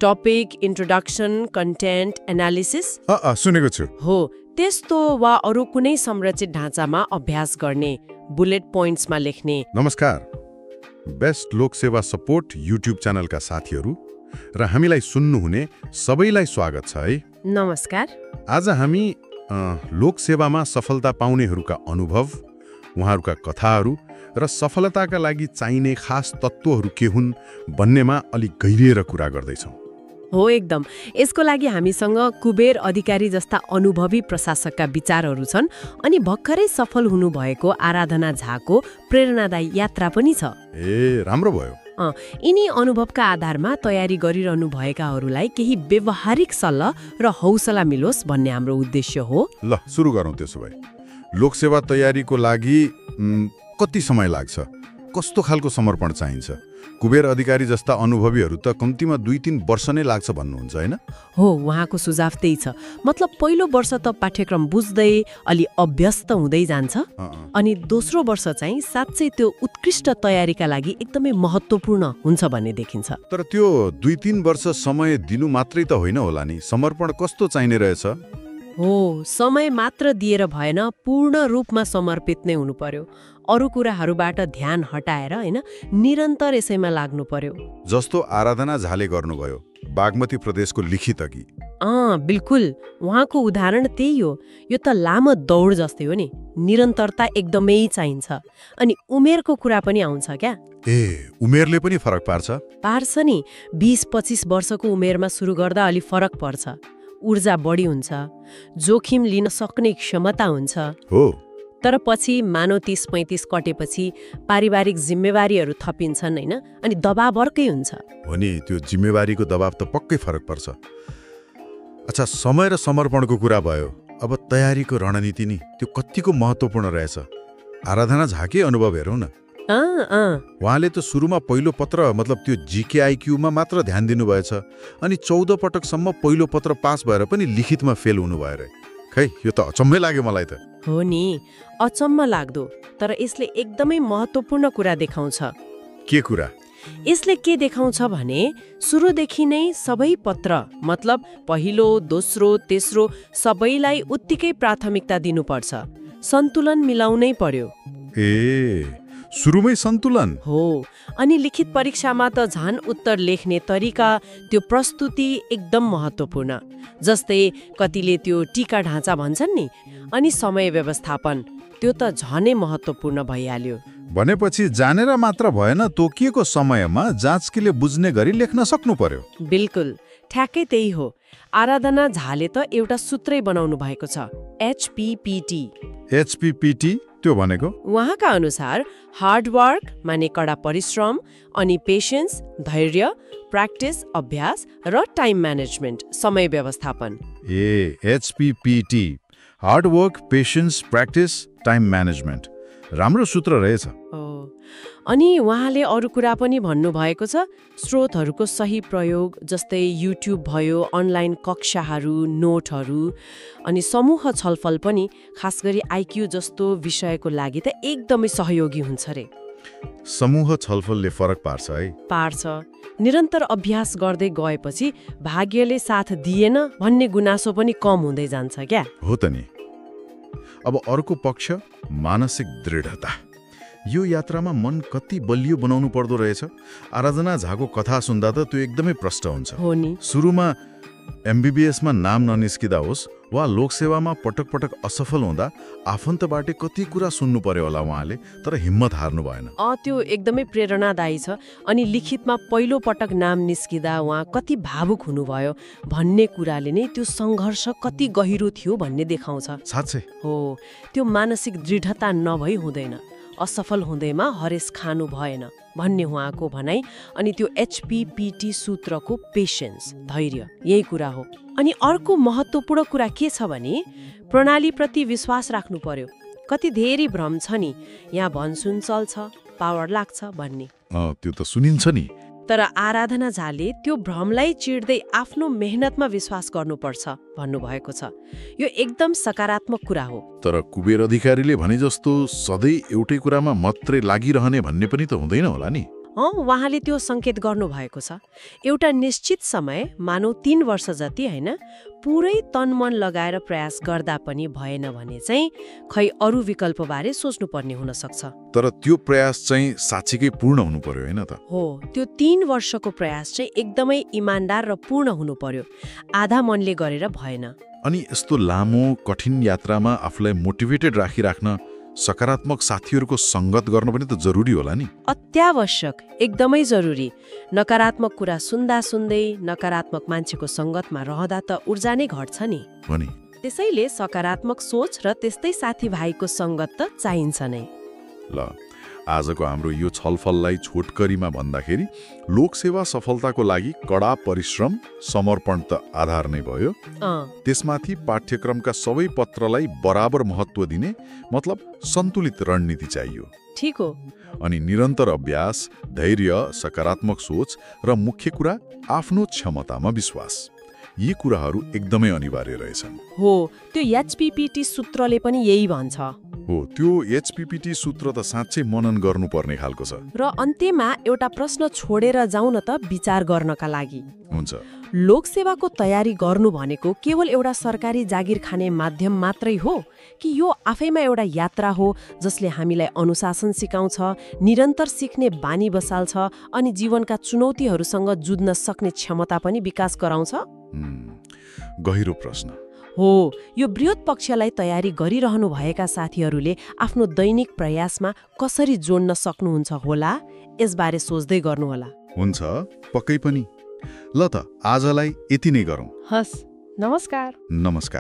Topic, introduction, content, analysis सुनेको छु। हो त्यस्तो वा अरू कुनै संरचित ढाँचामा अभ्यास गर्ने, बुलेट पोइन्ट्समा लेख्ने। नमस्कार, बेस्ट लोकसेवा सपोर्ट युट्युब च्यानलका साथीहरू र हामीलाई सुन्नुहुने सबैलाई स्वागत छ है। नमस्कार। आज हामी लोकसेवामा सफलता पाउनेहरूका अनुभव, उहाँहरूका कथाहरू र सफलताका लागि चाहिने खास तत्त्वहरू के हुन् भन्नेमा अलिक गहिरिएर कुरा गर्दैछौँ। हो एकदम। यसको लागि हामीसँग कुबेर अधिकारी जस्ता अनुभवी प्रशासकका विचारहरू छन् अनि भर्खरै सफल हुनुभएको आराधना झाको प्रेरणादायी यात्रा पनि छ। राम्रो भयो। यिनी अनुभवका आधारमा तयारी गरिरहनु भएकाहरूलाई केही व्यवहारिक सल्लाह र हौसला मिलोस् भन्ने हाम्रो उद्देश्य हो। ल सुरु गरौँ त्यसो भए। लोकसेवा तयारीको लागि कति समय लाग्छ? कस्तो खालको समर्पण चाहिन्छ? कुबेर अधिकारी जस्ता अनुभवीहरू त कम्तीमा 2-3 वर्ष नै लाग्छ भन्नुहुन्छ हैन? हो, उहाँको सुझाव त्यही छ। मतलब पहिलो वर्ष त पाठ्यक्रम बुझ्दै अलि अभ्यस्त हुँदै जान्छ अनि दोस्रो वर्ष चाहिँ साँच्चै त्यो उत्कृष्ट तयारीका लागि एकदमै महत्त्वपूर्ण हुन्छ भन्ने देखिन्छ। तर त्यो 2-3 वर्ष समय दिनु मात्रै त होइन होला नि, समर्पण कस्तो चाहिने रहेछ? हो, समय मात्र दिएर भएन, पूर्ण रूपमा समर्पित नै हुनु पर्यो। अरू कुराहरूबाट ध्यान हटाएर हैन, निरन्तर यसैमा लाग्नु पर्यो। जस्तो आराधना झाले गर्नुभयो, बागमती प्रदेशको लिखित अघि। बिल्कुल, उहाँको उदाहरण त्यही हो। यो त लामो दौड जस्तै हो नि, निरन्तरता एकदमै चाहिन्छ। अनि उमेरको कुरा पनि आउँछ क्या? उमेरले पनि फरक पार्छ नि। 20-25 वर्षको उमेरमा सुरु गर्दा अलि फरक पर्छ। ऊर्जा बढी हुन्छ, जोखिम लिन सक्ने क्षमता हुन्छ। हो, तर पछि मानव 30-35 कटेपछि पारिवारिक जिम्मेवारीहरू थपिन्छन् हैन, अनि दबाव अर्कै हुन्छ। हो नि, त्यो जिम्मेवारीको दबाव त पक्कै फरक पर्छ। अच्छा, समय र समर्पणको कुरा भयो, अब तयारीको रणनीति नि त्यो कतिको महत्त्वपूर्ण रहेछ? आराधना झाके अनुभव हेरौँ न। उहाँले त सुरुमा पहिलो पत्र मतलब त्यो जीकेआईक्यूमा मात्र ध्यान दिनुभएछ अनि 14 पटकसम्म पहिलो पत्र पास भएर पनि लिखितमा फेल हुनुभयो रे। खै, यो त अचम्मै लाग्यो मलाई त। हो नि, अचम्म लाग्दो। तर यसले एकदमै महत्त्वपूर्ण कुरा देखाउँछ। के कुरा? यसले के देखाउँछ भने सुरुदेखि नै सबै पत्र मतलब पहिलो, दोस्रो, तेस्रो सबैलाई उत्तिकै प्राथमिकता दिनुपर्छ। सन्तुलन मिलाउनै पर्यो। सुरुमै सन्तुलन? हो, अनि लिखित परीक्षामा त झन् उत्तर लेख्ने तरिका, त्यो प्रस्तुति एकदम महत्त्वपूर्ण। जस्तै कतिले त्यो टीका ढाँचा भन्छन् नि, अनि समय व्यवस्थापन, त्यो त झनै महत्त्वपूर्ण भइहाल्यो। भनेपछि जानेर मात्र भएन, तोकिएको समयमा जाँचकीले बुझ्ने गरी लेख्न सक्नु पर्यो। बिल्कुल, ठ्याक्कै त्यही हो। आराधना झाले त एउटा सूत्रै बनाउनु भएको छ, HPPT। HPPT त्यो भनेको? उहाँका अनुसार हार्ड वर्क माने कडा परिश्रम, अनि पेशेन्स धैर्य, प्र्याक्टिस अभ्यास र टाइम म्यानेजमेन्ट समय व्यवस्थापन। HPPT hard work, patience, practice, time management. राम्रो सूत्र रहेछ। अनि उहाँले अरू कुरा पनि भन्नुभएको छ, स्रोतहरूको सही प्रयोग, जस्तै युट्युब भयो, अनलाइन कक्षाहरू, नोटहरू, अनि समूह छलफल पनि खास गरी आइक्यू जस्तो विषयको लागि त एकदमै सहयोगी हुन्छ रे। समूह छलफलले फरक पार्छ है? पार्छ। निरन्तर अभ्यास गर्दै गएपछि भाग्यले साथ दिएन भन्ने गुनासो पनि कम हुँदै जान्छ क्या? हो त नि। अब अर्को पक्ष, मानसिक दृढता। यो यात्रामा मन कति बलियो बनाउनु पर्दो रहेछ? आराधना झाको कथा सुन्दा त त्यो एकदमै प्रष्ट हुन्छ। हो नि। सुरुमा MBBSमा नाम ननिस्किदा होस् वा लोकसेवामा पटक पटक असफल हुँदा आफन्तबाट कति कुरा सुन्नु पर्यो होला उहाँले, तर हिम्मत हार्नु भएन। त्यो एकदमै प्रेरणादायी छ। अनि लिखितमा पहिलो पटक नाम निस्किदा उहाँ कति भावुक हुनुभयो भन्ने कुराले नै त्यो सङ्घर्ष कति गहिरो थियो भन्ने देखाउँछ। साँच्चै? हो, त्यो मानसिक दृढता नभई हुँदैन। असफल हुँदैमा हरेस खानु भएन भन्ने उहाँको भनाइ। अनि त्यो HPPT सूत्रको पेशेन्स धैर्य, यही कुरा हो। अनि अर्को महत्त्वपूर्ण कुरा के छ भने प्रणालीप्रति विश्वास राख्नु पर्यो। कति धेरै भ्रम छ नि, यहाँ भनसुन चल्छ, पावर लाग्छ भन्ने। त्यो त सुनिन्छ नि। तर आराधना झाले त्यो भ्रमलाई चिर्दै आफ्नो मेहनतमा विश्वास गर्नुपर्छ भन्नुभएको छ। यो एकदम सकारात्मक कुरा हो। तर कुबेर अधिकारीले भने जस्तो सधैँ एउटै कुरामा मात्रै लागिरहने भन्ने पनि त हुँदैन होला नि? उहाँले त्यो सङ्केत गर्नुभएको छ। एउटा निश्चित समय, मानौ 3 वर्ष जति होइन, पुरै तनमन लगाएर प्रयास गर्दा पनि भएन भने चाहिँ खै अरू विकल्पबारे सोच्नुपर्ने हुन सक्छ। तर त्यो प्रयास चाहिँ साँच्चीकै पूर्ण हुनु पर्यो होइन त? हो, त्यो 3 वर्षको प्रयास चाहिँ एकदमै इमान्दार र पूर्ण हुनु पर्यो। आधा मनले गरेर भएन। अनि यस्तो लामो कठिन यात्रामा आफूलाई मोटिभेटेड राखिराख्न सकारात्मक साथीहरूको सङ्गत गर्न पनि त जरुरी होला नि? अत्यावश्यक, एकदमै जरुरी। नकारात्मक कुरा सुन्दा सुन्दै नकारात्मक मान्छेको सङ्गतमा रहँदा त ऊर्जा नै घट्छ नि। भने त्यसैले सकारात्मक सोच र त्यस्तै साथीभाइको सङ्गत त चाहिन्छ नै। ल, आजको हाम्रो यो छलफललाई छोटकरीमा भन्दाखेरि लोकसेवा सफलताको लागि कडा परिश्रम, समर्पण त आधार नै भयो। त्यसमाथि पाठ्यक्रमका सबै पत्रलाई बराबर महत्त्व दिने, मतलब सन्तुलित रणनीति चाहियो। ठीक हो। अनि निरन्तर अभ्यास, धैर्य, सकारात्मक सोच र मुख्य कुरा आफ्नो क्षमतामा विश्वास, यी कुराहरू एकदमै अनिवार्य रहेछन्। हो, त्यो एचपीपीटी सूत्रले पनि यही भन्छ। हो, त्यो एचपीपीटी सूत्र त साँच्चै मनन गर्नुपर्ने खालको छ। र अन्त्यमा एउटा प्रश्न छोडेर जाउँ न त विचार गर्नका लागि। हुन्छ। लोकसेवाको तयारी गर्नु भनेको केवल एउटा सरकारी जागिर खाने माध्यम मात्रै हो कि यो आफैमा एउटा यात्रा हो जसले हामीलाई अनुशासन सिकाउँछ, निरन्तर सिक्ने बानी बसाल्छ अनि जीवनका चुनौतीहरूसँग जुझ्न सक्ने क्षमता पनि विकास गराउँछ? गहिरो प्रश्न हो। यो बृहत पक्षलाई तयारी गरिरहनु भएका साथीहरूले आफ्नो दैनिक प्रयासमा कसरी जोड्न सक्नुहुन्छ होला, यसबारे सोच्दै गर्नुहोला। हुन्छ, पक्कै पनि। ल त, आजलाई यति नै गरौँ। हस्, नमस्कार। नमस्कार।